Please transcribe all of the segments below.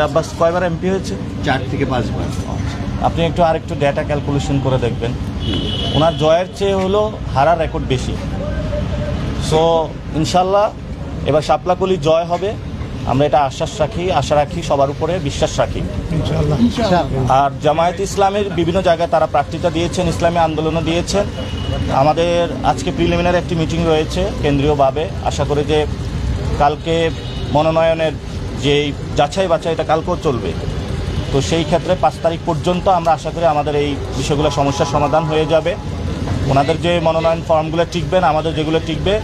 আব্বাস কয়বার এমপি হয়েছে? 4 থেকে 5 বার। আপনি আরেকটু ডেটা ক্যালকুলেশন করে দেখবেন, ওনার জয়ের চেয়ে হলো হারার রেকর্ড বেশি। সো ইনশাল্লাহ এবার শাপলাকলি জয় হবে, আমরা এটা আশা রাখি, সবার উপরে বিশ্বাস রাখি। আর জামায়াত ইসলামের বিভিন্ন জায়গায় তারা প্রার্থিতা দিয়েছেন, ইসলামী আন্দোলনও দিয়েছেন। আমাদের আজকে প্রিলিমিনারি একটি মিটিং রয়েছে কেন্দ্রীয়ভাবে, আশা করি যে কালকে মনোনয়নের যে যাচাই বাছাই এটা কালকেও চলবে। তো সেই ক্ষেত্রে 5 তারিখ পর্যন্ত আমরা আশা করি আমাদের এই বিষয়গুলো সমস্যার সমাধান হয়ে যাবে। ওনাদের যে মনোনয়ন ফর্মগুলো টিকবেন, আমাদের যেগুলো টিকবে,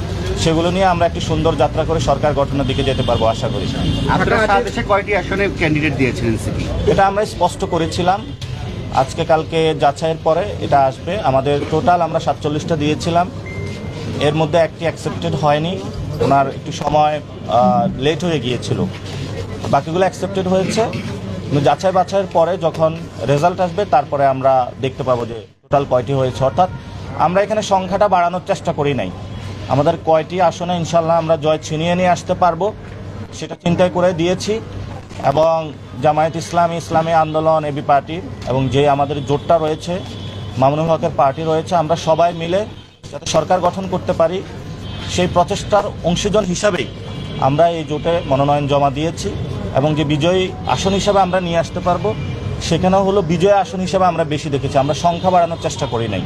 সেগুলো নিয়ে আমরা একটি সুন্দর যাত্রা করে সরকার গঠনের দিকে যেতে পারবো আশা করি। আপনারা দেশে কয়টি আসনে ক্যান্ডিডেট দিয়েছেন এনসিপি? এটা আমরা স্পষ্ট করেছিলাম, আজকে কালকে যাচাইয়ের পরে এটা আসবে। আমাদের টোটাল আমরা 47টা দিয়েছিলাম, এর মধ্যে একটি অ্যাকসেপ্টেড হয়নি, ওনার একটু সময় লেট হয়ে গিয়েছিল, বাকিগুলো অ্যাকসেপ্টেড হয়েছে। কিন্তু যাচাই বাছাইয়ের পরে যখন রেজাল্ট আসবে তারপরে আমরা দেখতে পাবো যে টোটাল কয়টি হয়েছে। অর্থাৎ আমরা এখানে সংখ্যাটা বাড়ানোর চেষ্টা করি নাই, আমাদের কয়টি আসনে ইনশাল্লাহ আমরা জয় ছিনিয়ে নিয়ে আসতে পারবো সেটা চিন্তায় করে দিয়েছি। এবং জামায়াত ইসলামী আন্দোলন, এবি পার্টি এবং যে আমাদের জোটটা রয়েছে, মামুনুল হকের পার্টি রয়েছে, আমরা সবাই মিলে যাতে সরকার গঠন করতে পারি সেই প্রচেষ্টার অংশীজন হিসাবেই আমরা এই জোটে মনোনয়ন জমা দিয়েছি। এবং যে বিজয়ী আসন হিসাবে আমরা নিয়ে আসতে পারবো, সেখানেও হলো বিজয় আসন হিসাবে আমরা বেশি দেখেছি, আমরা সংখ্যা বাড়ানোর চেষ্টা করি নাই।